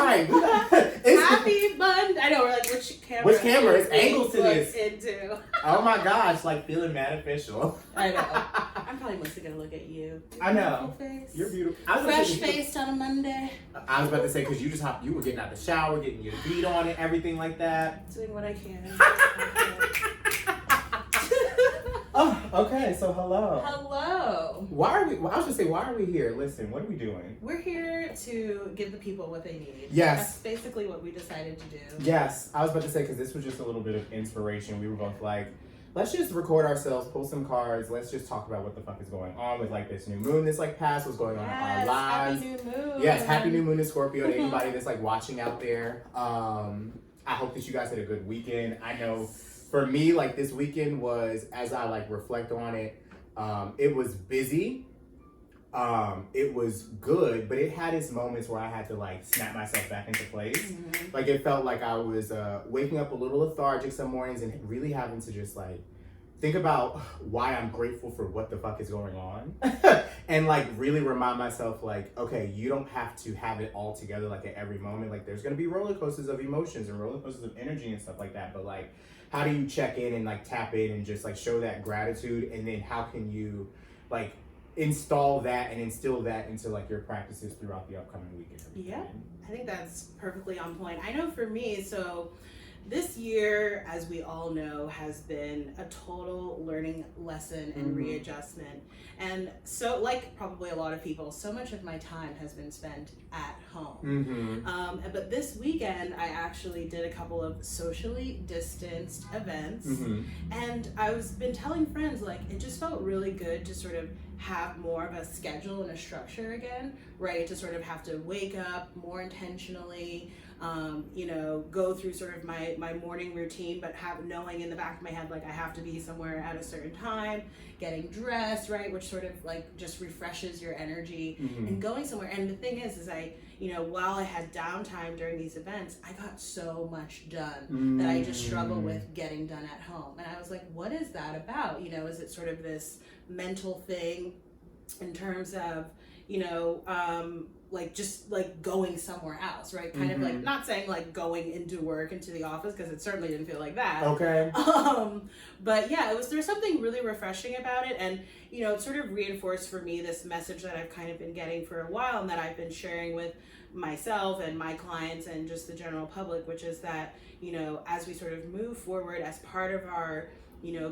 right. Happy Monday. I know, we're like, which camera is angles to this? Into? Oh my gosh, like feeling mad official. I know. I'm probably mostly going to look at you. I know. Face. You're beautiful. Fresh-faced on a Monday. I was about to say, because you were getting out the shower, getting your feet on and everything like that. Doing what I can. Oh, okay. So hello. Hello. Why are we? Well, I was gonna say, why are we here? Listen, what are we doing? We're here to give the people what they need. Yes. That's basically what we decided to do. Yes, I was about to say, because this was just a little bit of inspiration. We were both like, let's just record ourselves, pull some cards. Let's just talk about what the fuck is going on with like this new moon that's like past, what's going on in our lives. Happy new moon. Yes, happy new moon to Scorpio. To anybody that's like watching out there. I hope that you guys had a good weekend. I know. For me, like this weekend was, as I like reflect on it, it was busy. It was good, but it had its moments where I had to like snap myself back into place. Mm-hmm. Like it felt like I was waking up a little lethargic some mornings and really having to just like think about why I'm grateful for what the fuck is going on. And like really remind myself like, okay, you don't have to have it all together like at every moment. Like there's gonna be roller coasters of emotions and roller coasters of energy and stuff like that. But like, how do you check in and like tap in and just like show that gratitude? And then how can you like install that and instill that into like your practices throughout the upcoming weekend? Yeah, I think that's perfectly on point. I know for me, so this year, as we all know, has been a total learning lesson and readjustment. And so, like probably a lot of people, so much of my time has been spent at home. But this weekend, I actually did a couple of socially distanced events. And I was been telling friends, like, it just felt really good to sort of have more of a schedule and a structure again, right? To sort of have to wake up more intentionally, go through sort of my morning routine, but knowing in the back of my head, like I have to be somewhere at a certain time, getting dressed, right? Which sort of like just refreshes your energy and going somewhere. And the thing is I, while I had downtime during these events, I got so much done that I just struggle with getting done at home. And I was like, what is that about? Is it sort of this mental thing in terms of, like just like going somewhere else, right? Kind of like, not saying like going into work, into the office, because it certainly didn't feel like that. Okay. But yeah, there was something really refreshing about it. And, it sort of reinforced for me this message that I've kind of been getting for a while and that I've been sharing with myself and my clients and just the general public, which is that, as we sort of move forward as part of our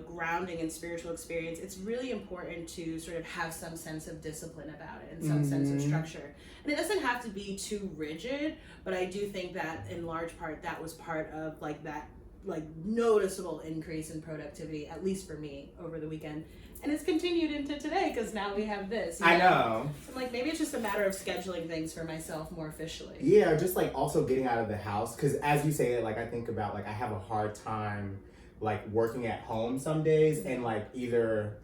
grounding and spiritual experience, it's really important to sort of have some sense of discipline about it and some sense of structure. And it doesn't have to be too rigid, but I do think that in large part that was part of like that like noticeable increase in productivity, at least for me over the weekend. And it's continued into today because now we have this. I know. So like maybe it's just a matter of scheduling things for myself more officially. Yeah, just like also getting out of the house, because as you say it, like I think about like I have a hard time like working at home some days, and like either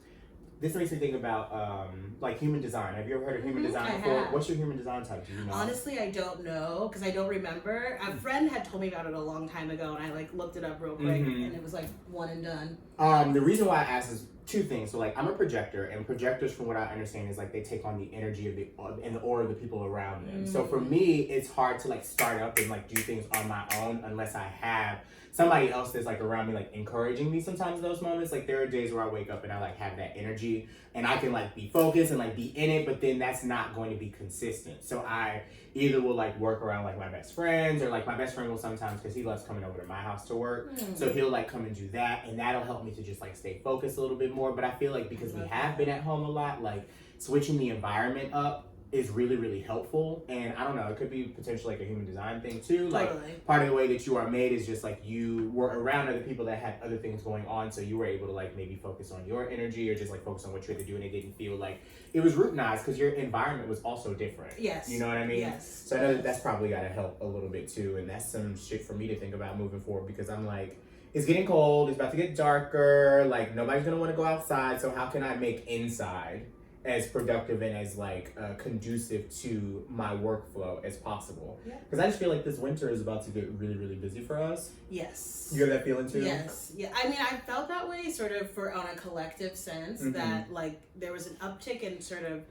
this makes me think about like human design. Have you ever heard of human design before? What's your human design type? Do you know? Honestly, I don't know because I don't remember. A friend had told me about it a long time ago, and I like looked it up real quick, and it was like one and done. The reason why I asked is two things. So like I'm a projector, and projectors, from what I understand, is like they take on the energy of and the aura of the people around them. So for me, it's hard to like start up and like do things on my own unless I have somebody else that's like around me, like encouraging me sometimes in those moments. Like there are days where I wake up and I like have that energy and I can like be focused and like be in it, but then that's not going to be consistent. So I either will like work around like my best friends, or like my best friend will sometimes, because he loves coming over to my house to work. So he'll like come and do that, and that'll help me to just like stay focused a little bit more. But I feel like because we have been at home a lot, like switching the environment up is really, really helpful. And I don't know, it could be potentially like a human design thing too. Like part of the way that you are made is just like you were around other people that had other things going on, so you were able to like maybe focus on your energy or just like focus on what you had to do, and it didn't feel like it was routinized because your environment was also different. Yes. You know what I mean? Yes. So I know that's probably got to help a little bit too, and that's some shit for me to think about moving forward, because I'm like, it's getting cold, it's about to get darker, like nobody's gonna want to go outside, so how can I make inside as productive and as like conducive to my workflow as possible? Because I just feel like this winter is about to get really, really busy for us. Yes. You have that feeling too? Yes. Yeah. I mean, I felt that way sort of on a collective sense, that like there was an uptick in sort of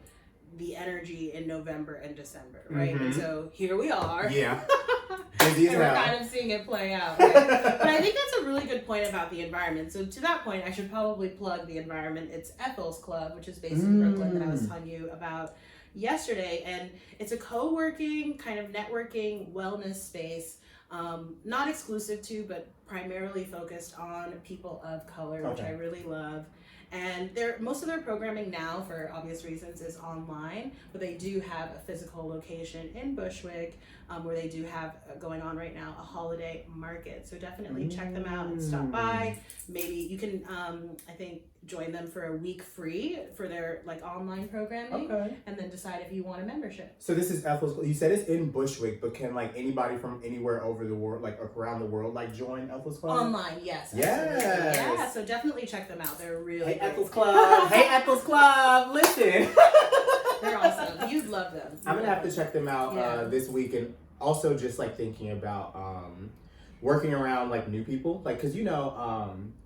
the energy in November and December, right? And so here we are. Yeah. Busy as and we're hell. kind of seeing it play out. Right? But I think that's a really good point about the environment. So to that point, I should probably plug the environment. It's Ethel's Club, which is based in Brooklyn, that I was telling you about yesterday. And it's a co-working, kind of networking, wellness space. Not exclusive to, but primarily focused on people of color, which I really love. And most of their programming now, for obvious reasons, is online, but they do have a physical location in Bushwick, where they do have going on right now a holiday market. So definitely check them out and stop by. Maybe you can, I think, join them for a week free for their like online programming, and then decide if you want a membership. So this is Ethel's. You said it's in Bushwick, but can like anybody from anywhere over the world, like around the world, like join Ethel's Club? Online, yes. Yes. Yeah. So definitely check them out. They're really Hey Ethel's Club. Hey Ethel's Club. Listen. They're awesome. You'd love them. I'm gonna have to check them out this week, and also just like thinking about working around like new people, like because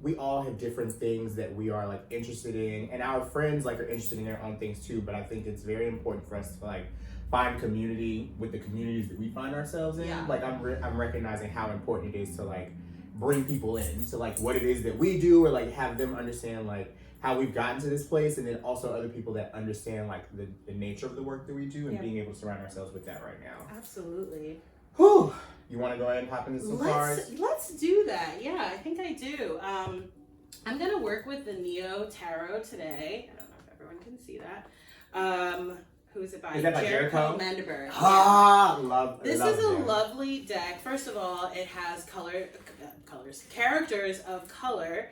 we all have different things that we are like interested in, and our friends like are interested in their own things too. But I think it's very important for us to like find community with the communities that we find ourselves in. Like I'm recognizing how important it is to like bring people in to like what it is that we do, or like have them understand like how we've gotten to this place, and then also other people that understand like the nature of the work that we do, and being able to surround ourselves with that right now. Absolutely. Whew. You want to go ahead and hop into some cards? Let's do that. Yeah, I think I do. I'm going to work with the Neo Tarot today. I don't know if everyone can see that. Who is it by? Is that by Jericho Mendeber. Love This is a lovely deck. First of all, it has characters of color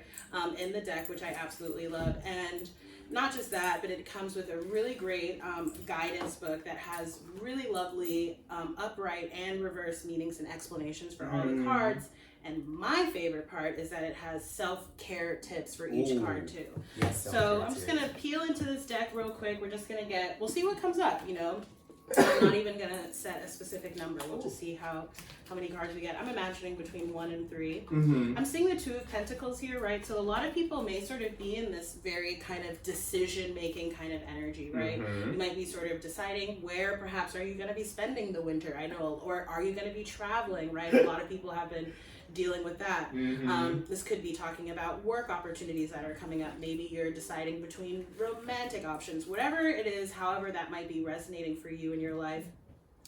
in the deck, which I absolutely love. And not just that, but it comes with a really great guidance book that has really lovely upright and reverse meanings and explanations for all the cards. And my favorite part is that it has self-care tips for each card too. Yes, so I'm just gonna peel into this deck real quick. We'll see what comes up, I'm not even gonna set a specific number. We'll just see how many cards we get. I'm imagining between 1 and 3. I'm seeing the Two of Pentacles here, right? So a lot of people may sort of be in this very kind of decision-making kind of energy, right? You might be sort of deciding where perhaps are you gonna be spending the winter, or are you gonna be traveling, right? A lot of people have been dealing with that. This could be talking about work opportunities that are coming up. Maybe you're deciding between romantic options, whatever it is, however that might be resonating for you in your life.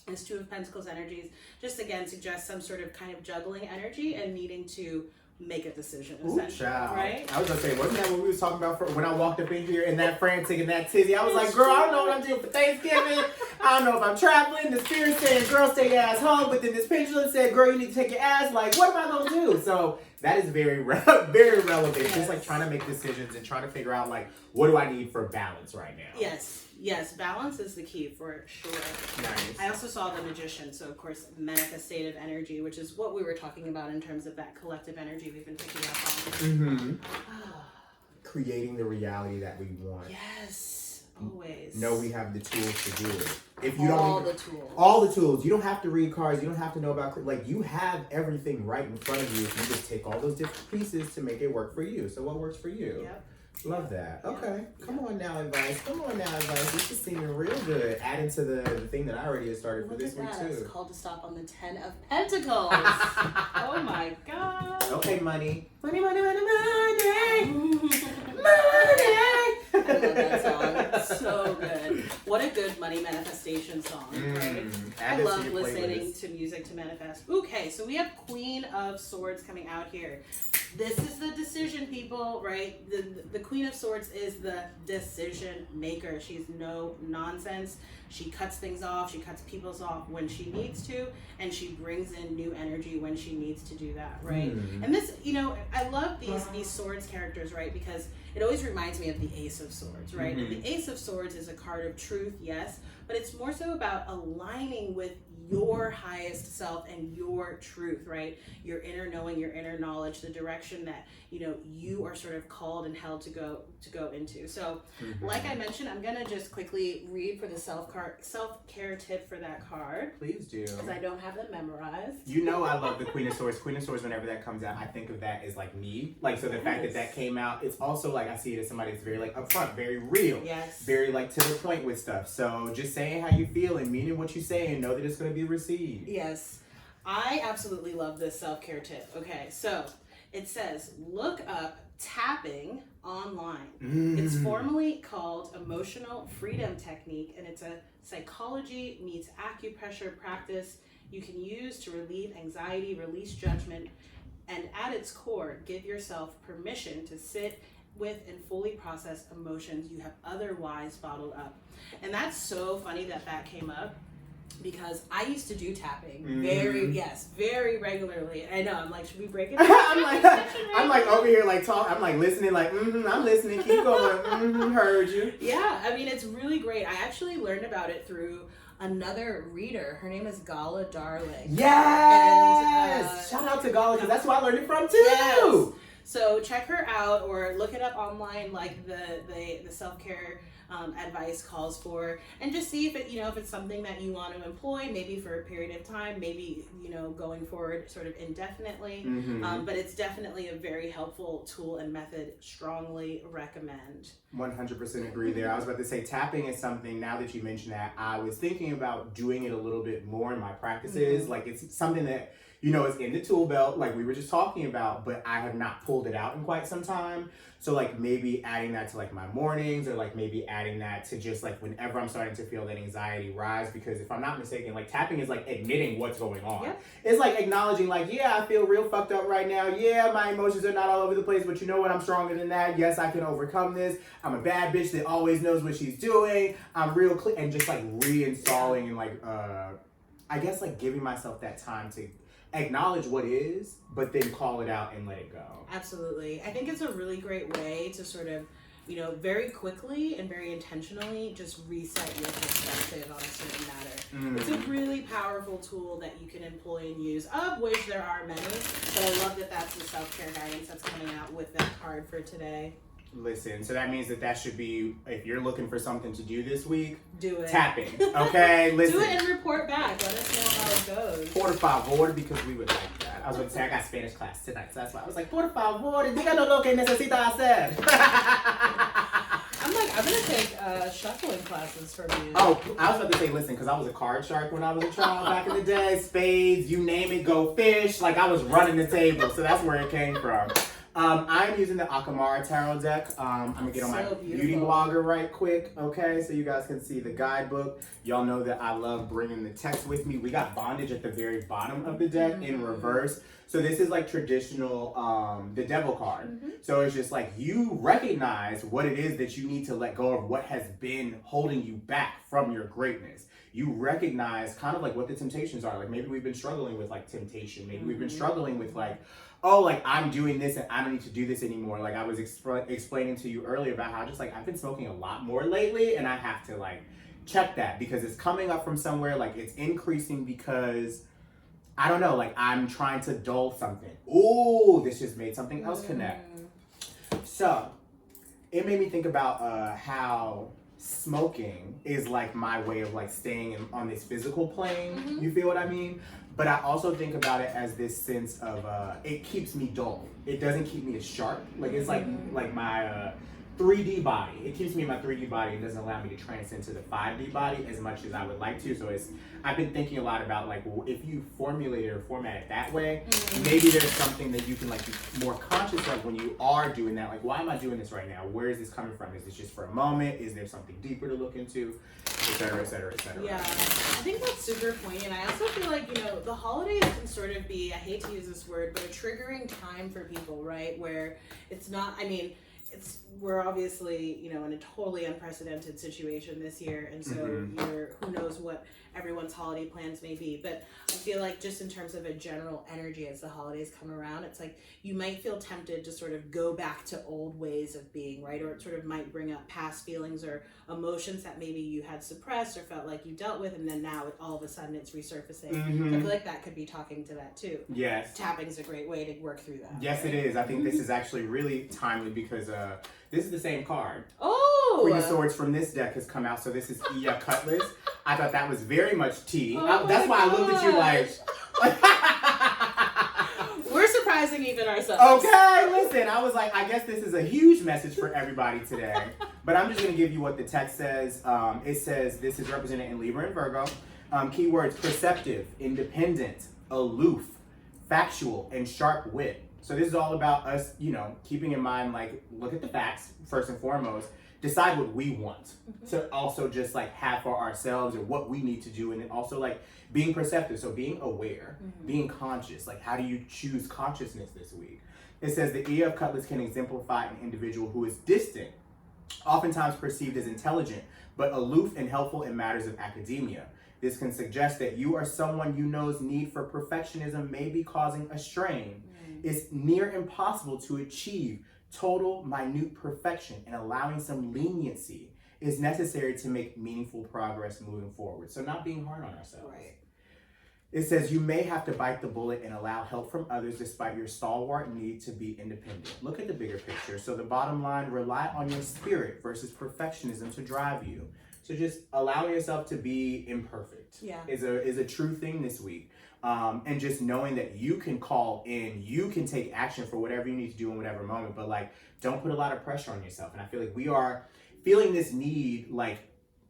This Two of Pentacles energies just again suggests some sort of kind of juggling energy and needing to make a decision, essentially, right? I was gonna say, wasn't that what we was talking about when I walked up in here in that frantic and that tizzy? I was like, girl, I don't know what I'm doing for Thanksgiving. I don't know if I'm traveling. The spirit saying, girl, stay your ass home. But then this pendulum said, girl, you need to take your ass. Like, what am I gonna do? So that is very relevant. Just like trying to make decisions and trying to figure out like, what do I need for balance right now? Yes, balance is the key for sure. Nice. I also saw the Magician, so of course manifestative energy, which is what we were talking about in terms of that collective energy we've been picking up on. Creating the reality that we want. Yes, always. Know we have the tools to do it. If all you don't the tools. You don't have to read cards. You don't have to know about, like, you have everything right in front of you. If you just take all those different pieces to make it work for you. So what works for you? Yep. Love that. Okay. Come on now, advice. This is seeming real good. Adding to the thing that I already had started for this week too. It's called to stop on the 10 of Pentacles. Oh my god. Okay, money. Money. I love that song. So good. What a good money manifestation song, right? I love listening to music to manifest. Okay, so we have Queen of Swords coming out here. This is the decision, people, right? The Queen of Swords is the decision maker. She's no nonsense. She cuts things off. She cuts people's off when she needs to, and she brings in new energy when she needs to do that, right? And this, I love these swords characters, right? Because it always reminds me of the Ace of Swords, right? And the Ace of Swords is a card of truth, yes, but it's more so about aligning with your highest self and your truth, right? Your inner knowing, your inner knowledge, the direction that you are sort of called and held to go into. So like I mentioned, I'm gonna just quickly read for the self-care tip for that card. Please do, because I don't have them memorized. I love the Queen of Swords. Queen of Swords, whenever that comes out, I think of that as like me. Like, so the fact that came out, it's also like I see it as somebody that's very like upfront, very real, very like to the point with stuff. So just saying how you feel and meaning what you say and know that it's going to be received. Yes. I absolutely love this self-care tip. Okay, so it says look up tapping online. It's formally called emotional freedom technique, and it's a psychology meets acupressure practice you can use to relieve anxiety, release judgment, and at its core, give yourself permission to sit with and fully process emotions you have otherwise bottled up. And that's so funny that that came up, because I used to do tapping very regularly. I know, I'm like, should we break it? I'm like over here like I'm like listening, like I'm listening, keep going, heard you. Yeah, I mean, it's really great. I actually learned about it through another reader. Her name is Gala Darling. Yes! And, shout out to Gala, because that's who I learned it from too. Yes. So check her out or look it up online, like the self-care advice calls for, and just see if it, if it's something that you want to employ, maybe for a period of time, maybe, going forward sort of indefinitely. But it's definitely a very helpful tool and method. Strongly recommend. 100% agree there. I was about to say tapping is something, now that you mentioned that, I was thinking about doing it a little bit more in my practices. Like it's something that, it's in the tool belt, like we were just talking about, but I have not pulled it out in quite some time. So like maybe adding that to like my mornings, or like maybe adding that to just like whenever I'm starting to feel that anxiety rise, because if I'm not mistaken, like tapping is like admitting what's going on. Yep. It's like acknowledging like, yeah, I feel real fucked up right now. Yeah, my emotions are not all over the place, but you know what? I'm stronger than that. Yes, I can overcome this. I'm a bad bitch that always knows what she's doing. I'm real clear, and just like reinstalling and like, I guess like giving myself that time to acknowledge what is, but then call it out and let it go. Absolutely. I think it's a really great way to sort of, very quickly and very intentionally just reset your perspective on a certain matter. It's a really powerful tool that you can employ and use, of which there are many, but I love that that's the self-care guidance that's coming out with that card for today. Listen, so that means that should be, if you're looking for something to do this week, do it. Tapping, okay? Listen. Do it and report back. Let us know how it goes. Por favor, because we would like that. I was going to say, I got Spanish class tonight, so that's why I was like, por favor, díganos lo que necesita hacer. I'm going to take shuffling classes from you. Oh, I was about to say, listen, because I was a card shark when I was a child back in the day. Spades, you name it, go fish. Like, I was running the table, so that's where it came from. I'm using the Akamara Tarot deck. I'm going to get on my beauty blogger right quick, okay? So you guys can see the guidebook. Y'all know that I love bringing the text with me. We got bondage at the very bottom of the deck in reverse. So this is like traditional, the devil card. So it's just like you recognize what it is that you need to let go of, what has been holding you back from your greatness. You recognize kind of like what the temptations are. Like maybe we've been struggling with like temptation. Maybe we've been struggling with like, oh, like I'm doing this and I don't need to do this anymore. Like I was explaining to you earlier about how just like I've been smoking a lot more lately, and I have to like check that because it's coming up from somewhere. Like it's increasing because I don't know, like I'm trying to dull something. Ooh, this just made something else connect. So it made me think about how smoking is like my way of like staying on this physical plane. You feel what I mean? But I also think about it as this sense of it keeps me dull. It doesn't keep me as sharp. Like it's like my 3D body. It keeps me in my 3D body and doesn't allow me to transcend to the 5D body as much as I would like to. So I've been thinking a lot about like, well, if you formulate it or format it that way, maybe there's something that you can like be more conscious of when you are doing that. Like, why am I doing this right now? Where is this coming from? Is this just for a moment? Is there something deeper to look into? Et cetera, et cetera, et cetera. Yeah, I think that's super poignant. I also feel like, the holidays can sort of be, I hate to use this word, but a triggering time for people, right? Where it's not, we're obviously, in a totally unprecedented situation this year. And so who knows what everyone's holiday plans may be. But I feel like just in terms of a general energy as the holidays come around, it's like you might feel tempted to sort of go back to old ways of being, right? Or it sort of might bring up past feelings or emotions that maybe you had suppressed or felt like you dealt with, and then now all of a sudden it's resurfacing. So I feel like that could be talking to that too. Yes. Tapping is a great way to work through that. Yes, right? it is. I think this is actually really timely because this is the same card. Oh! Queen of Swords from this deck has come out, so this is Iya Cutlass. I thought that was very much tea. That's why I looked at you like... We're surprising even ourselves. Okay, listen, I was like, I guess this is a huge message for everybody today. But I'm just going to give you what the text says. It says, this is represented in Libra and Virgo. Keywords, perceptive, independent, aloof, factual, and sharp wit. So this is all about us, keeping in mind, like, look at the facts first and foremost, decide what we want to also just like have for ourselves and what we need to do. And then also like being perceptive. So being aware, being conscious, like how do you choose consciousness this week? It says the Ear of Cutlass can exemplify an individual who is distant, oftentimes perceived as intelligent, but aloof and helpful in matters of academia. This can suggest that you are someone you know's need for perfectionism may be causing a strain. It's near impossible to achieve total, minute perfection, and allowing some leniency is necessary to make meaningful progress moving forward. So not being hard on ourselves. Right. It says you may have to bite the bullet and allow help from others despite your stalwart need to be independent. Look at the bigger picture. So the bottom line, rely on your spirit versus perfectionism to drive you. So just allowing yourself to be imperfect is a true thing this week. And just knowing that you can call in, you can take action for whatever you need to do in whatever moment, but like, don't put a lot of pressure on yourself. And I feel like we are feeling this need, like,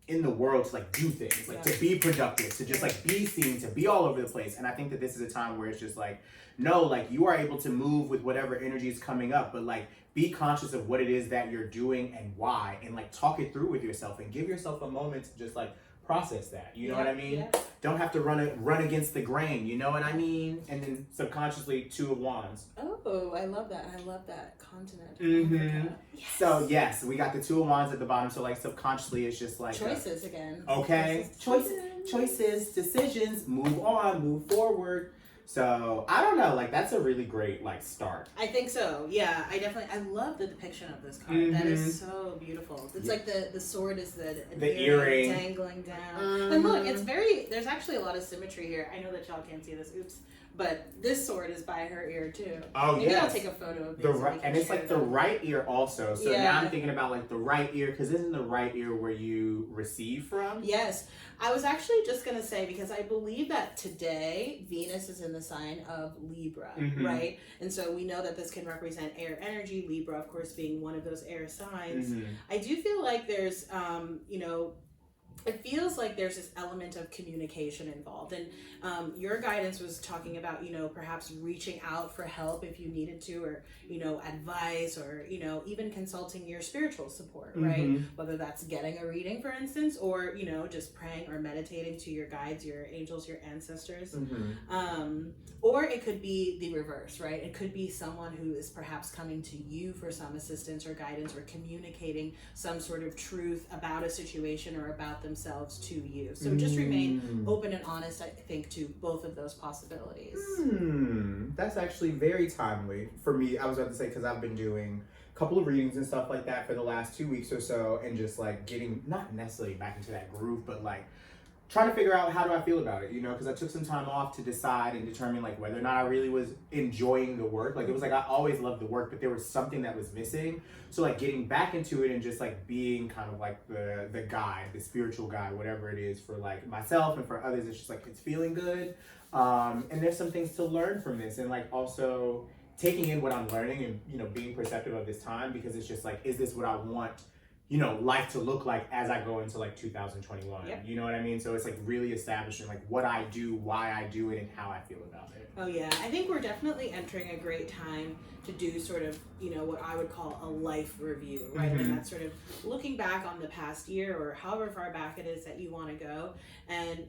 in the world to like do things, like to be productive, to just like be seen, to be all over the place. And I think that this is a time where it's just like, no, like you are able to move with whatever energy is coming up, but like be conscious of what it is that you're doing and why, and like talk it through with yourself and give yourself a moment to just like process that. You know what I mean? Yeah. Don't have to run against the grain. You know what I mean? And then subconsciously, 2 of Wands. Oh, I love that. I love that continent. Mm-hmm. Yes. So yes, we got the 2 of Wands at the bottom. So like subconsciously, it's just like choices again. Okay, choices, decisions. Move on, move forward. So I don't know, like that's a really great like start. I think so. Yeah, I love the depiction of this card. That is so beautiful. It's like the sword is the earring dangling down. And look, it's there's actually a lot of symmetry here. I know that y'all can't see this. Oops. But this sword is by her ear too. Oh, maybe I'll take a photo of this. And it's like the right ear also. So now I'm thinking about like the right ear, because isn't the right ear where you receive from? Yes. I was actually just going to say, because I believe that today Venus is in the sign of Libra, right? And so we know that this can represent air energy, Libra, of course, being one of those air signs. I do feel like there's, it feels like there's this element of communication involved. And your guidance was talking about, perhaps reaching out for help if you needed to, or, advice, or, even consulting your spiritual support, right? Whether that's getting a reading, for instance, or, just praying or meditating to your guides, your angels, your ancestors. Or it could be the reverse, right? It could be someone who is perhaps coming to you for some assistance or guidance, or communicating some sort of truth about a situation or about themselves to you. So just remain open and honest, I think, to both of those possibilities. That's actually very timely for me. I was about to say, because I've been doing a couple of readings and stuff like that for the last 2 weeks or so, and just like getting not necessarily back into that groove, but like trying to figure out how do I feel about it, because I took some time off to decide and determine like whether or not I really was enjoying the work. Like it was like I always loved the work, but there was something that was missing. So like getting back into it and just like being kind of like the guide, the spiritual guide, whatever it is for like myself and for others, it's just like it's feeling good. And there's some things to learn from this, and like also taking in what I'm learning and being perceptive of this time, because it's just like, is this what I want life to look like as I go into like 2021. You know what I mean? So it's like really establishing like what I do, why I do it, and how I feel about it. Oh yeah, I think we're definitely entering a great time to do sort of, what I would call a life review, right? And that's sort of looking back on the past year, or however far back it is that you want to go, and,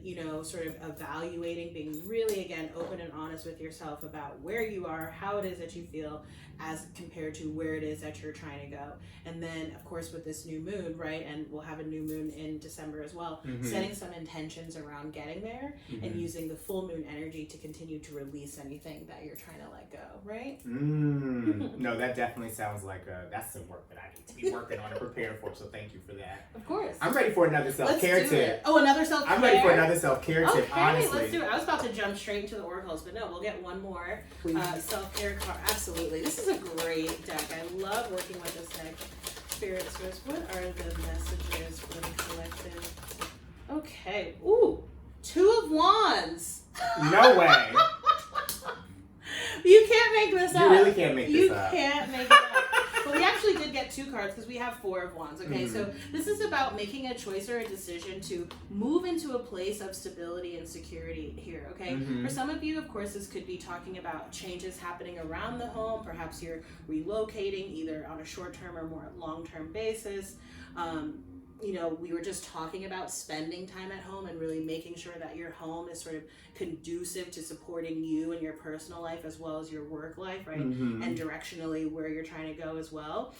sort of evaluating, being really, again, open and honest with yourself about where you are, how it is that you feel as compared to where it is that you're trying to go. And then, of course, with this new moon, right? And we'll have a new moon in December as well, setting some intentions around getting there and using the full moon energy to continue to release anything that you're trying to let go, right? No, that definitely sounds like that's some work that I need to be working on and preparing for. So thank you for that. Of course. I'm ready for another self-care tip. Oh, another self-care? I'm ready for another self-care tip, honestly. Let's do it. I was about to jump straight into the oracles, but no, we'll get one more self-care card. Absolutely. This is a great deck. I love working with this deck. Spirit Source, what are the messages for the collective? Okay. Ooh, 2 of Wands. No way. You can't make this up. You really can't make this up. You can't make it up. But we actually did get 2 cards because we have 4 of Wands, okay? So this is about making a choice or a decision to move into a place of stability and security here, okay? For some of you, of course, this could be talking about changes happening around the home. Perhaps you're relocating either on a short-term or more long-term basis. You know, we were just talking about spending time at home and really making sure that your home is sort of conducive to supporting you and your personal life as well as your work life, right? And directionally where you're trying to go as well.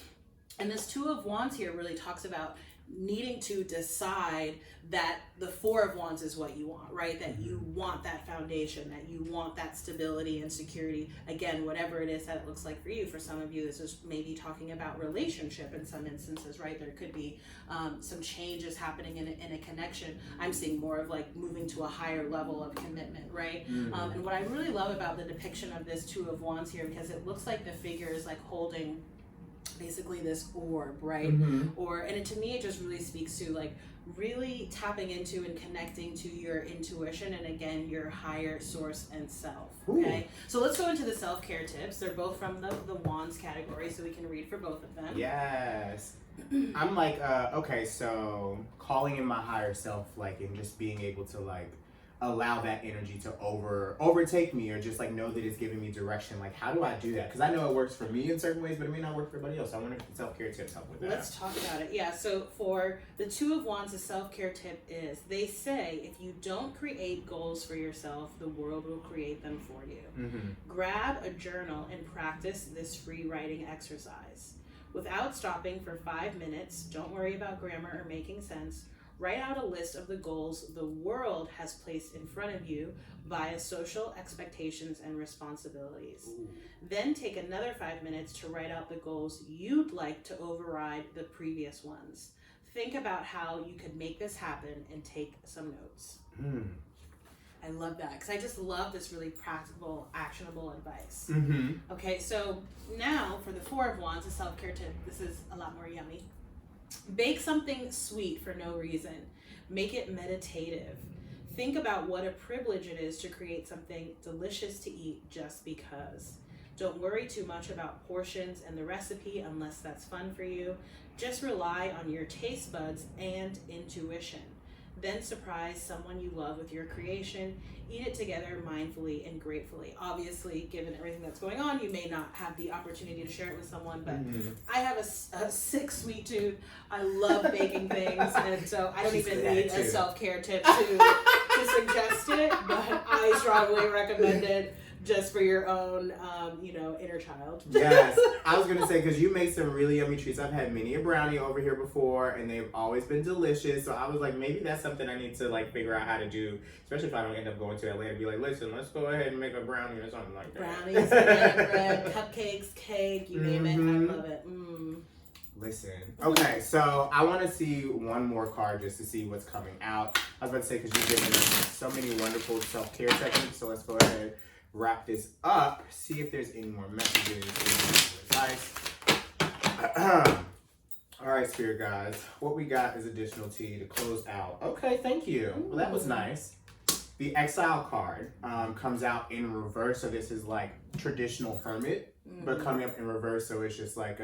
And this 2 of Wands here really talks about needing to decide that the 4 of Wands is what you want, right? That you want that foundation, that you want that stability and security. Again, whatever it is that it looks like for you. For some of you, this is maybe talking about relationship in some instances, right? There could be some changes happening in a connection. I'm seeing more of like moving to a higher level of commitment, right? And what I really love about the depiction of this 2 of Wands here, because it looks like the figure is like holding basically this orb, right? And to me it just really speaks to like really tapping into and connecting to your intuition and again your higher source and self. Okay, so let's go into the self-care tips. They're both from the Wands category, so we can read for both of them. Yes. I'm like okay, so calling in my higher self, like, and just being able to like allow that energy to overtake me, or just like know that it's giving me direction. Like, how do I do that? Because I know it works for me in certain ways, but it may not work for everybody else. So I wonder if the self-care tips help with that. Let's talk about it. Yeah, so for the 2 of Wands, the self-care tip is, they say if you don't create goals for yourself, the world will create them for you. Grab a journal and practice this free writing exercise. Without stopping for 5 minutes, don't worry about grammar or making sense. Write out a list of the goals the world has placed in front of you via social expectations and responsibilities. Then take another 5 minutes to write out the goals you'd like to override the previous ones. Think about how you could make this happen and take some notes. I love that because I just love this really practical, actionable advice. Okay, so now for the 4 of Wands, a self-care tip. This is a lot more yummy. Bake something sweet for no reason. Make it meditative. Think about what a privilege it is to create something delicious to eat just because. Don't worry too much about portions and the recipe unless that's fun for you. Just rely on your taste buds and intuition. Then surprise someone you love with your creation. Eat it together mindfully and gratefully. Obviously, given everything that's going on, you may not have the opportunity to share it with someone, but I have a sick sweet tooth. I love baking things, and so I don't even need a self-care tip to suggest it, but I strongly recommend it just for your own, inner child. Yes, I was gonna say, because you make some really yummy treats. I've had many a brownie over here before, and they've always been delicious. So I was like, maybe that's something I need to like figure out how to do, especially if I don't end up going to Atlanta. Be like, listen, let's go ahead and make a brownie or something like that. Brownies, banana bread, cupcakes, cake, you name it. I love it. Listen. Okay, so I want to see one more card just to see what's coming out. I was about to say, because you've given us so many wonderful self-care techniques. So let's go ahead, wrap this up, see if there's any more messages, advice. All right, Spirit guys, what we got is additional tea to close out. Okay, thank you. Well, that was nice. The Exile card comes out in reverse, so this is like traditional hermit, but coming up in reverse, so it's just like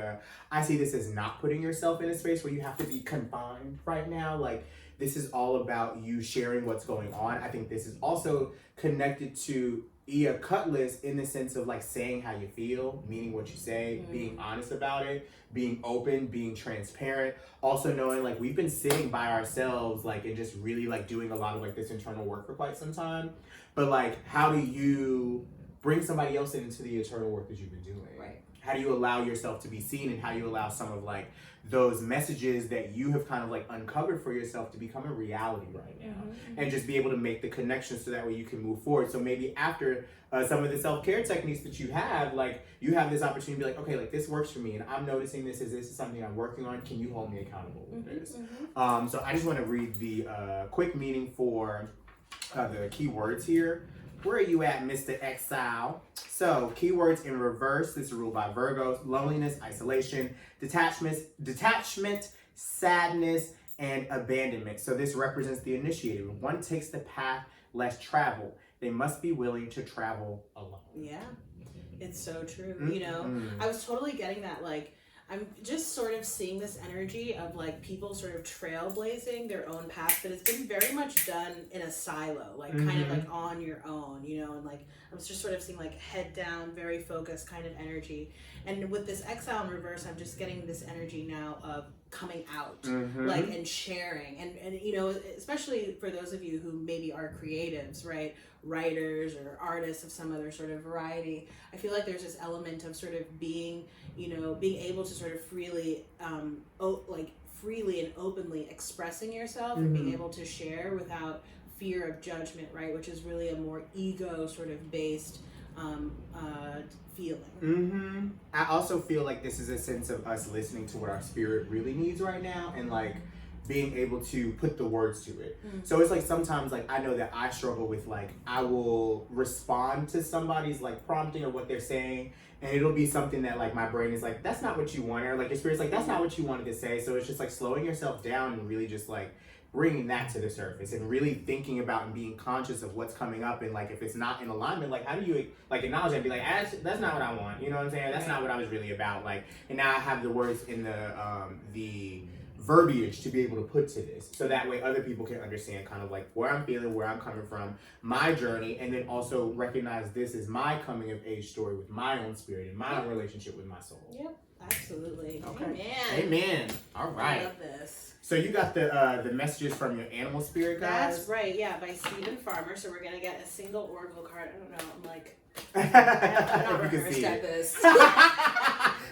I see this as not putting yourself in a space where you have to be confined right now. Like, this is all about you sharing what's going on. I think this is also connected to Ea Cutlass in the sense of like saying how you feel, meaning what you say, being honest about it, being open, being transparent. Also knowing like we've been sitting by ourselves like and just really like doing a lot of like this internal work for quite some time. But like, how do you bring somebody else into the internal work that you've been doing? Right. How do you allow yourself to be seen, and how do you allow some of like those messages that you have kind of like uncovered for yourself to become a reality right now, and just be able to make the connections so that way you can move forward. So maybe after some of the self-care techniques that you have, like you have this opportunity to be like, okay, like this works for me and I'm noticing this is something I'm working on. Can you hold me accountable with this? So I just want to read the quick meaning for the keywords here. Where are you at, Mr. Exile? So, keywords in reverse. This is ruled by Virgos. Loneliness, isolation, detachment, sadness, and abandonment. So this represents the initiated. When one takes the path less traveled, they must be willing to travel alone. Yeah, it's so true. You know, I was totally getting that. Like, I'm just sort of seeing this energy of like people sort of trailblazing their own path, but it's been very much done in a silo, like kind of like on your own, you know, and like I'm just sort of seeing like head down, very focused kind of energy. And with this exile in reverse, I'm just getting this energy now of coming out, like, and sharing. And you know, especially for those of you who maybe are creatives, right? Writers or artists of some other sort of variety. I feel like there's this element of sort of being, you know, being able to sort of freely, freely and openly expressing yourself and being able to share without fear of judgment, right? Which is really a more ego sort of based feeling. I also feel like this is a sense of us listening to what our spirit really needs right now, and like being able to put the words to it. So it's like sometimes like I know that I struggle with like I will respond to somebody's like prompting or what they're saying, and it'll be something that like my brain is like, that's not what you want, or like your spirit's like, that's not what you wanted to say. So it's just like slowing yourself down and really just like bringing that to the surface and really thinking about and being conscious of what's coming up, and like if it's not in alignment, like how do you like acknowledge that and be like, that's not what I want, you know what I'm saying? That's not what I was really about. Like, and now I have the words in the verbiage to be able to put to this, so that way other people can understand kind of like where I'm feeling, where I'm coming from, my journey, and then also recognize this is my coming of age story with my own spirit and my own relationship with my soul. Yep, absolutely. Okay. Amen. All right. I love this. So you got the messages from your animal spirit guys? That's right, yeah, by Stephen Farmer. So we're gonna get a single oracle card. I don't know, I'm like, I'm not rehearsed at this.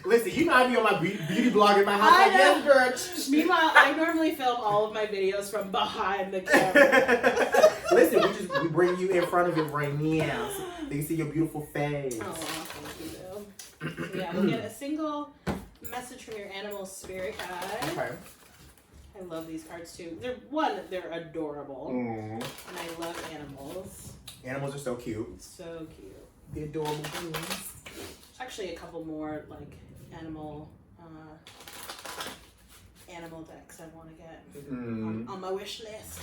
Listen, you know I be on my beauty blog in my house. Like, yes, girl. Meanwhile, I normally film all of my videos from behind the camera. Listen, we bring you in front of it right now, so they can see your beautiful face. Oh, thank you. So, yeah, we'll get a single message from your animal spirit guide. Okay. I love these cards too. They're adorable, and I love animals. Animals are so cute. So cute. The adorable beings. There's actually a couple more like animal decks I want to get on my wish list.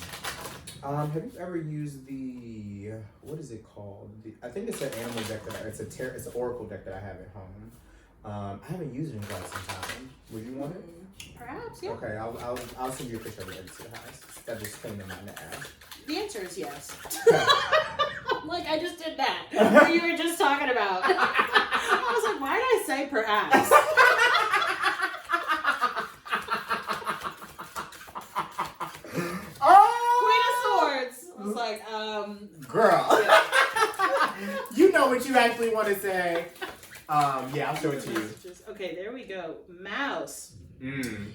Have you ever used the, what is it called? I think it's an animal deck it's an oracle deck that I have at home. I haven't used it in quite some time. Would you want it? Perhaps, yeah. Okay, I'll send you a picture of it to the house. That just came to mind to ask. The answer is yes. Like I just did that. What you were just talking about. I was like, why did I say perhaps? Oh! Queen of Swords. I was like, girl. Yeah. You know what you actually want to say. Yeah, I'll show it to you. Okay, there we go. Mouse.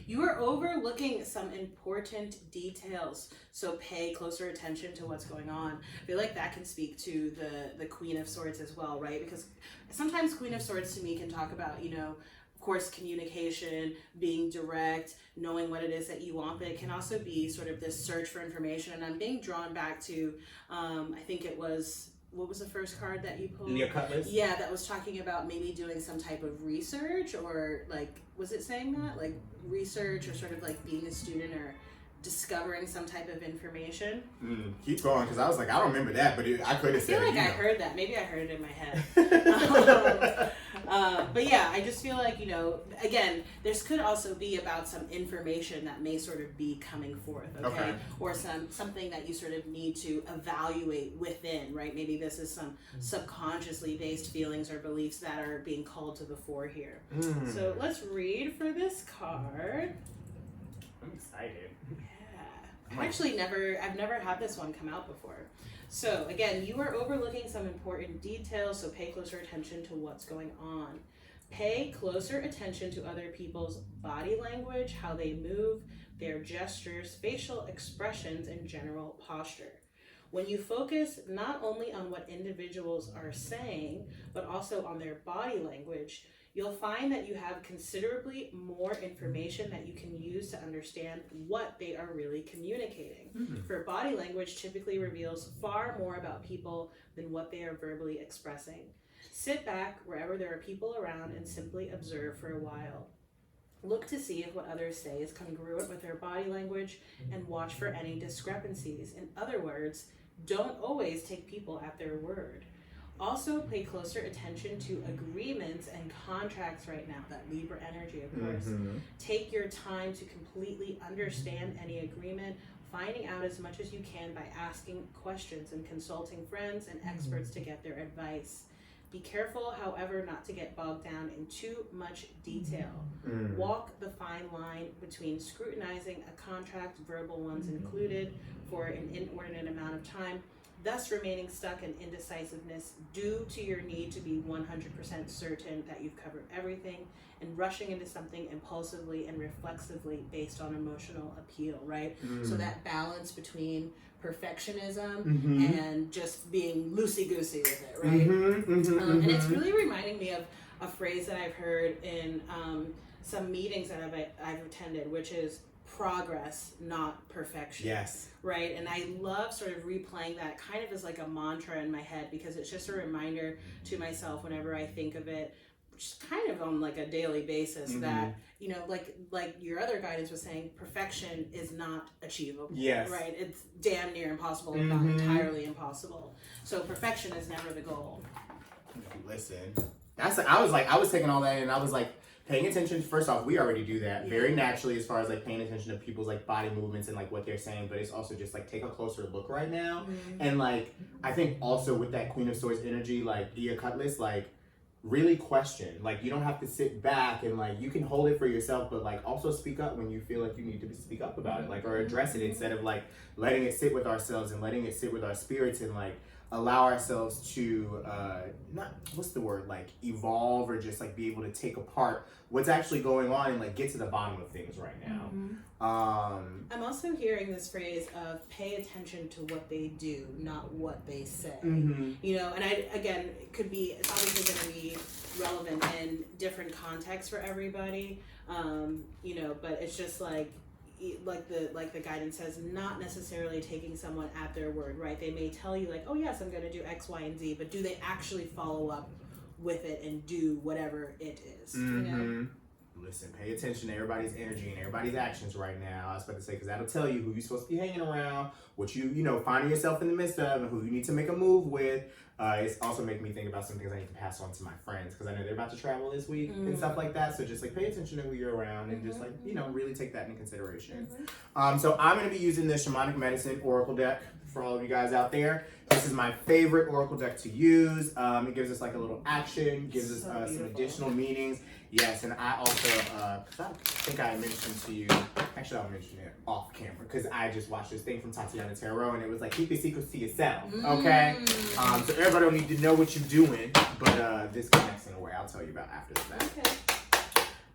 You are overlooking some important details, so pay closer attention to what's going on. I feel like that can speak to the Queen of Swords as well, right? Because sometimes Queen of Swords to me can talk about, you know, of course, communication, being direct, knowing what it is that you want, but it can also be sort of this search for information. And I'm being drawn back to, I think it was, what was the first card that you pulled? Leah Cutlass? Yeah, that was talking about maybe doing some type of research, or like, was it saying that? Like research, or sort of like being a student or discovering some type of information. Keep going, because I was like, I don't remember that, but I could have said it. I feel like I heard that. Maybe I heard it in my head. But yeah, I just feel like, you know, again, this could also be about some information that may sort of be coming forth, okay? Or something that you sort of need to evaluate within, right? Maybe this is some subconsciously based feelings or beliefs that are being called to the fore here. So let's read for this card. I'm excited. Yeah. I've never had this one come out before. So again, you are overlooking some important details, so pay closer attention to what's going on. Pay closer attention to other people's body language, how they move, their gestures, facial expressions, and general posture. When you focus not only on what individuals are saying, but also on their body language, you'll find that you have considerably more information that you can use to understand what they are really communicating. For body language typically reveals far more about people than what they are verbally expressing. Sit back wherever there are people around and simply observe for a while. Look to see if what others say is congruent with their body language and watch for any discrepancies. In other words, don't always take people at their word. Also pay closer attention to agreements and contracts right now, that Libra energy, of course. Take your time to completely understand any agreement, finding out as much as you can by asking questions and consulting friends and experts to get their advice. Be careful, however, not to get bogged down in too much detail. Walk the fine line between scrutinizing a contract, verbal ones included, for an inordinate amount of time, thus remaining stuck in indecisiveness due to your need to be 100% certain that you've covered everything, and rushing into something impulsively and reflexively based on emotional appeal, right? So that balance between perfectionism and just being loosey-goosey with it, right? And it's really reminding me of a phrase that I've heard in some meetings that I've attended, which is progress, not perfection. Yes. Right? And I love sort of replaying that kind of as like a mantra in my head, because it's just a reminder to myself whenever I think of it, just kind of on like a daily basis, that, you know, like your other guidance was saying, perfection is not achievable. Yes. Right? It's damn near impossible, if not entirely impossible. So perfection is never the goal. Listen, I was taking all that in, and I was like, paying attention, first off, we already do that very naturally as far as like paying attention to people's like body movements and like what they're saying, but it's also just like take a closer look right now. And like, I think also with that Queen of Swords energy, like Ia Cutlass, like really question. Like, you don't have to sit back and like, you can hold it for yourself, but like also speak up when you feel like you need to speak up about it, like, or address it, instead of like letting it sit with ourselves and letting it sit with our spirits, and like allow ourselves to like evolve, or just like be able to take apart what's actually going on and like get to the bottom of things right now. I'm also hearing this phrase of pay attention to what they do, not what they say. You know, and it's obviously going to be relevant in different contexts for everybody. You know, but it's just like the guidance says, not necessarily taking someone at their word, right? They may tell you like, oh yes, I'm going to do X, Y, and Z, but do they actually follow up with it and do whatever it is? You know? Listen, pay attention to everybody's energy and everybody's actions right now. I was about to say, because that'll tell you who you're supposed to be hanging around, what you know, finding yourself in the midst of, and who you need to make a move with. It's also making me think about some things I need to pass on to my friends, because I know they're about to travel this week and stuff like that. So just like pay attention to who you're around, and just like, you know, really take that into consideration. So I'm going to be using this Shamanic Medicine Oracle deck for all of you guys out there. This is my favorite Oracle deck to use. It gives us like a little action, gives us some additional meanings. Yes, and I also, cause I think I mentioned to you, actually I'll mention it off camera, because I just watched this thing from Tatiana Tarot, and it was like, keep your secrets to yourself, okay? So everybody don't need to know what you're doing, but this connects in a way I'll tell you about after that.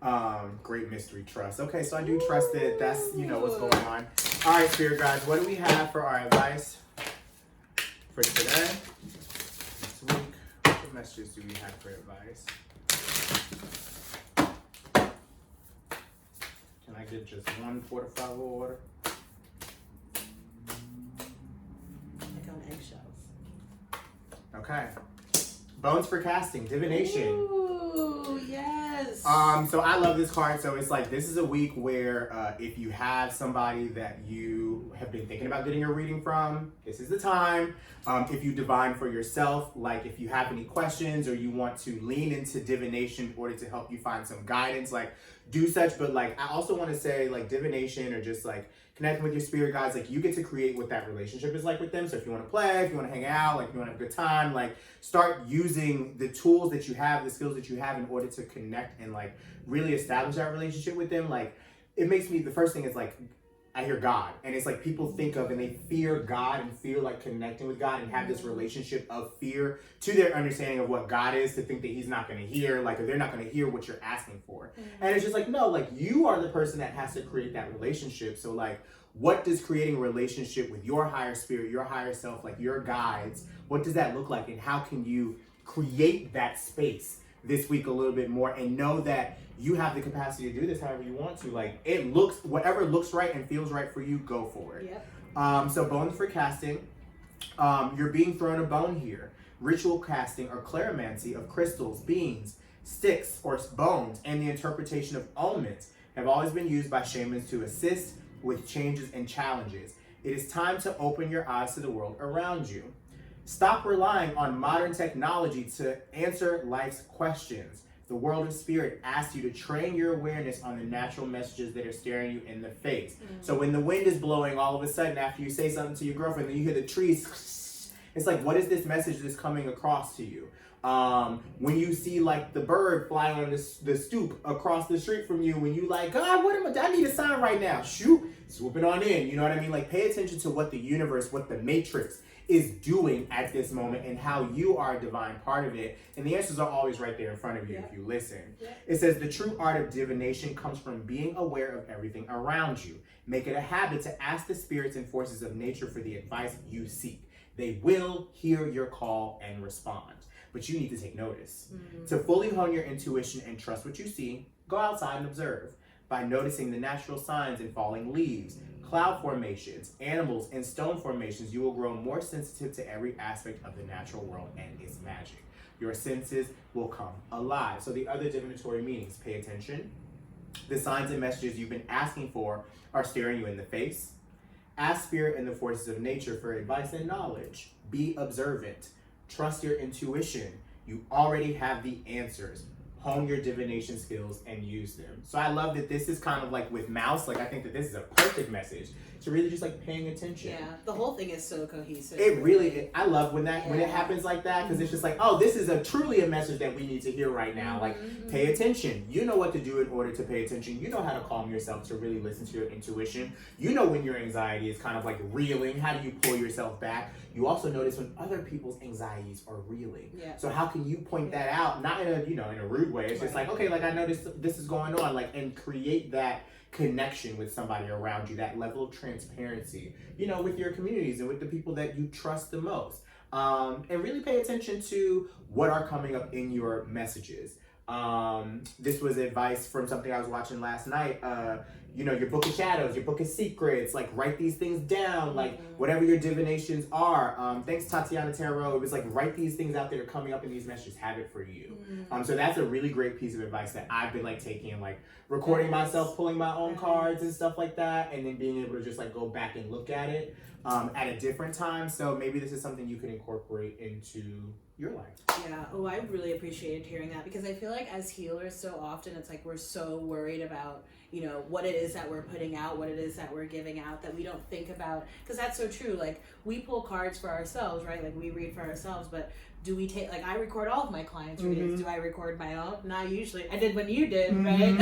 Okay. Great mystery trust. Okay, so I do trust that that's, you know, what's going on. All right, Spirit Guides, what do we have for our advice for today, this week? What messages do we have for advice? Can I get just one fortified water? Like on eggshells. Okay. Bones for casting, divination. Ooh, yes. So I love this card. So it's like, this is a week where if you have somebody that you have been thinking about getting a reading from, this is the time. If you divine for yourself, like if you have any questions or you want to lean into divination in order to help you find some guidance, like do such. But like, I also want to say like divination, or just like connecting with your spirit guides, like you get to create what that relationship is like with them. So if you want to play, if you want to hang out, like if you want to have a good time, like start using the tools that you have, the skills that you have, in order to connect and like really establish that relationship with them. Like it makes me, the first thing is like, I hear God, and it's like people think of and they fear God and fear like connecting with God and have this relationship of fear to their understanding of what God is, to think that he's not going to hear, like, or they're not going to hear what you're asking for. And it's just like, no, like you are the person that has to create that relationship. So like, what does creating a relationship with your higher spirit, your higher self, like your guides, what does that look like, and how can you create that space this week a little bit more, and know that you have the capacity to do this however you want to. Like it looks, whatever looks right and feels right for you, go for it. Yep. So bones for casting, you're being thrown a bone here. Ritual casting or clarimancy of crystals, beans, sticks, or bones, and the interpretation of omens have always been used by shamans to assist with changes and challenges. It is time to open your eyes to the world around you. Stop relying on modern technology to answer life's questions. The world of spirit asks you to train your awareness on the natural messages that are staring you in the face. So when the wind is blowing, all of a sudden, after you say something to your girlfriend, then you hear the trees, it's like, what is this message that's coming across to you? When you see like the bird flying on the stoop across the street from you, when you like, God, I need a sign right now. Shoot, swoop it on in. You know what I mean? Like, pay attention to what the universe, what the matrix is doing at this moment and how you are a divine part of it. And the answers are always right there in front of you if you listen. It says the true art of divination comes from being aware of everything around you. Make it a habit to ask the spirits and forces of nature for the advice you seek. They will hear your call and respond. But you need to take notice. To fully hone your intuition and trust what you see, go outside and observe. By noticing the natural signs in falling leaves, cloud formations, animals, and stone formations, you will grow more sensitive to every aspect of the natural world and its magic. Your senses will come alive. So the other divinatory meanings, pay attention. The signs and messages you've been asking for are staring you in the face. Ask spirit and the forces of nature for advice and knowledge. Be observant. Trust your intuition. You already have the answers. Hone your divination skills and use them. So I love that this is kind of like with Mouse, like I think that this is a perfect message to really just like paying attention. Yeah, the whole thing is so cohesive. It really, I love when it happens like that, because it's just like, oh, this is truly a message that we need to hear right now. Like, pay attention. You know what to do in order to pay attention. You know how to calm yourself to really listen to your intuition. You know when your anxiety is kind of like reeling. How do you pull yourself back? You also notice when other people's anxieties are reeling. Yeah. So how can you point that out? Not in a rude way. It's just like, okay, like I noticed this is going on, like, and create that connection with somebody around you, that level of transparency, with your communities and with the people that you trust the most. And really pay attention to what are coming up in your messages. This was advice from something I was watching last night. Your book of shadows, your book of secrets, like write these things down, like whatever your divinations are. Thanks Tatiana Tarot. It was like, write these things out that are coming up in these messages, have it for you. So that's a really great piece of advice that I've been like taking, like recording myself, pulling my own cards and stuff like that, and then being able to just like go back and look at it at a different time. So maybe this is something you can incorporate into your life. Yeah. Oh, I really appreciated hearing that, because I feel like as healers, so often it's like we're so worried about what it is that we're putting out, what it is that we're giving out, that we don't think about, because that's so true. Like, we pull cards for ourselves, right? Like, we read for ourselves, but do we take, like, I record all of my clients' readings. Do I record my own? Not usually. I did when you did, right?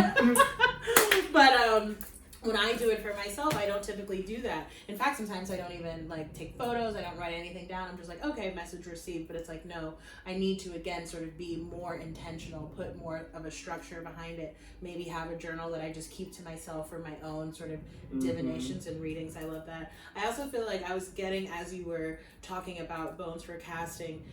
But when I do it for myself, I don't typically do that. In fact, sometimes I don't even like take photos. I don't write anything down. I'm just like, okay, message received. But it's like, no, I need to, again, sort of be more intentional, put more of a structure behind it. Maybe have a journal that I just keep to myself for my own sort of divinations and readings. I love that. I also feel like I was getting, as you were talking about bones for casting,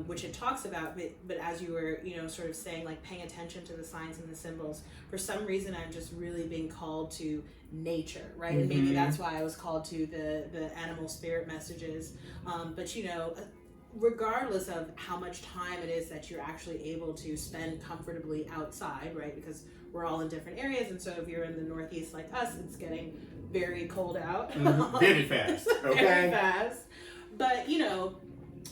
which it talks about, but as you were, sort of saying, like, paying attention to the signs and the symbols, for some reason I'm just really being called to nature, right? And maybe that's why I was called to the animal spirit messages. But regardless of how much time it is that you're actually able to spend comfortably outside, right? Because we're all in different areas, and so if you're in the Northeast like us, it's getting very cold out. Very fast. Okay. Very fast. But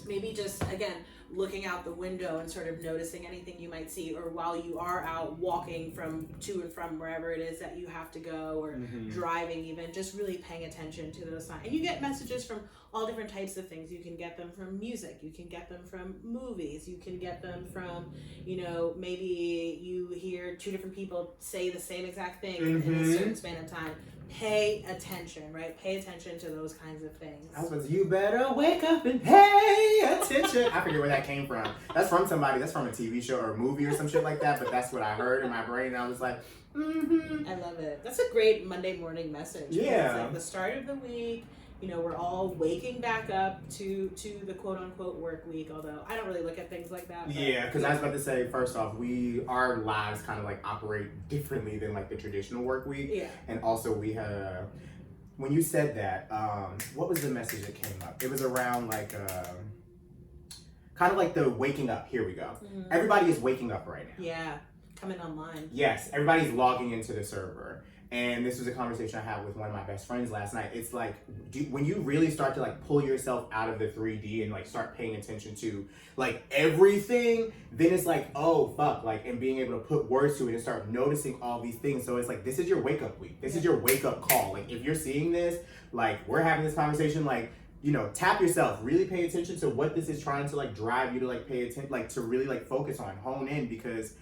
maybe just, again, looking out the window and sort of noticing anything you might see, or while you are out walking to and from wherever it is that you have to go, or driving even, just really paying attention to those signs. And you get messages from all different types of things. You can get them from music, you can get them from movies, you can get them from, maybe you hear two different people say the same exact thing in a certain span of time. Pay attention, right? Pay attention to those kinds of things. I was, you better wake up and pay attention. I forget where that came from. That's from somebody. That's from a TV show or a movie or some shit like that. But that's what I heard in my brain. And I was like, I love it. That's a great Monday morning message. Yeah. It's like the start of the week. We're all waking back up to the quote unquote work week, although I don't really look at things like that. Yeah, because I was about to say, first off, our lives kind of like operate differently than like the traditional work week. Yeah. And also we have, when you said that, what was the message that came up? It was around like, kind of like the waking up. Here we go. Everybody is waking up right now. Yeah, coming online. Yes, everybody's logging into the server. And this was a conversation I had with one of my best friends last night. It's like, when you really start to like pull yourself out of the 3D and like start paying attention to like everything, then it's like, oh fuck, like, and being able to put words to it and start noticing all these things. So it's like, this is your wake up week. This is your wake up call. Like, if you're seeing this, like, we're having this conversation, like, you know, tap yourself, really pay attention to what this is trying to like drive you to like pay attention, like to really like focus on, hone in, because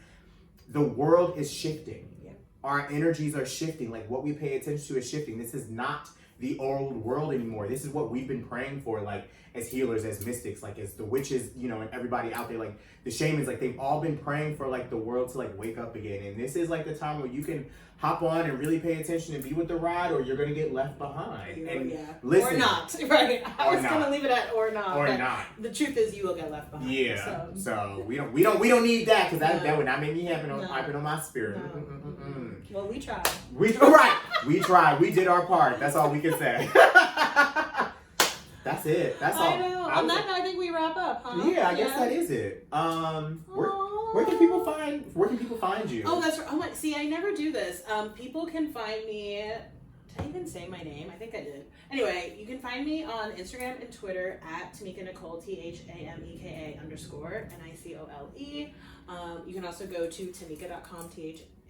the world is shifting. Yeah. Our energies are shifting. Like, what we pay attention to is shifting. This is not the old world anymore. This is what we've been praying for, like, as healers, as mystics, like as the witches, you know, and everybody out there, like the shamans, like they've all been praying for like the world to like wake up again. And this is like the time where you can hop on and really pay attention and be with the ride, or you're gonna get left behind. And listen, or not, right? I was gonna leave it at or not. Or not. The truth is, you will get left behind. Yeah. So we don't need that, because that would not make me happy on my spirit. No. Well, we tried. We tried. We did our part. That's all we can say. That's it. That's all. I know. On that note, I think we wrap up, huh? Yeah, I guess that is it. Where can people find you? Oh, that's right. Oh my. See, I never do this. People can find me. Did I even say my name? I think I did. Anyway, you can find me on Instagram and Twitter at Thameka Nicole, THAMEKA _ NICOLE. You can also go to Thameka.com,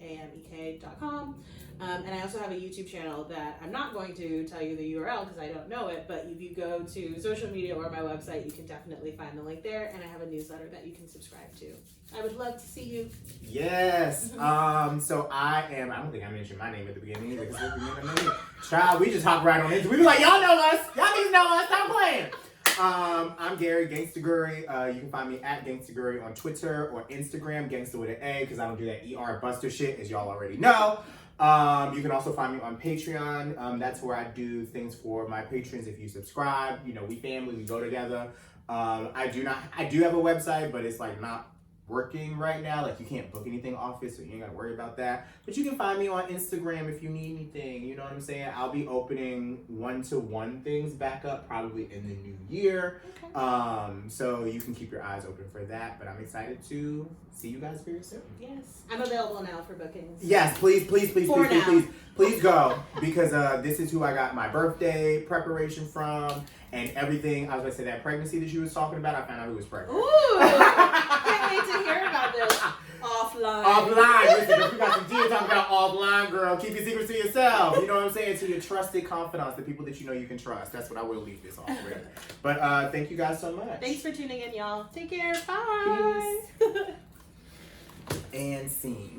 THAMEK.com. And I also have a YouTube channel that I'm not going to tell you the URL because I don't know it, but if you go to social media or my website, you can definitely find the link there. And I have a newsletter that you can subscribe to. I would love to see you. Yes. So I don't think I mentioned my name at the beginning either, because child, we just hop right on into it. We be like, y'all know us. Y'all need to know us. Stop playing. I'm Gary Gangstaguri. You can find me at Gangstaguri on Twitter or Instagram, Gangsta with an A, because I don't do that ER Buster shit, as y'all already know. You can also find me on Patreon. That's where I do things for my patrons. If you subscribe, you know, we family, we go together. I do have a website, but it's like not working right now. Like, you can't book anything off it, so you ain't gotta worry about that. But you can find me on Instagram if you need anything. You know what I'm saying? I'll be opening 1-to-1 things back up probably in the new year. Okay. So you can keep your eyes open for that. But I'm excited to see you guys very soon. Yes, I'm available now for bookings. Yes, please go, because this is who I got my birthday preparation from and everything. I was gonna say that pregnancy that you was talking about. I found out who was pregnant. Ooh, can't wait to hear about this offline. Listen, if you got some deals talking about offline, girl, keep your secrets to yourself. You know what I'm saying? To your trusted confidants, the people that you know you can trust. That's what I will leave this off with. But thank you guys so much. Thanks for tuning in, y'all. Take care. Bye. Peace. And scene.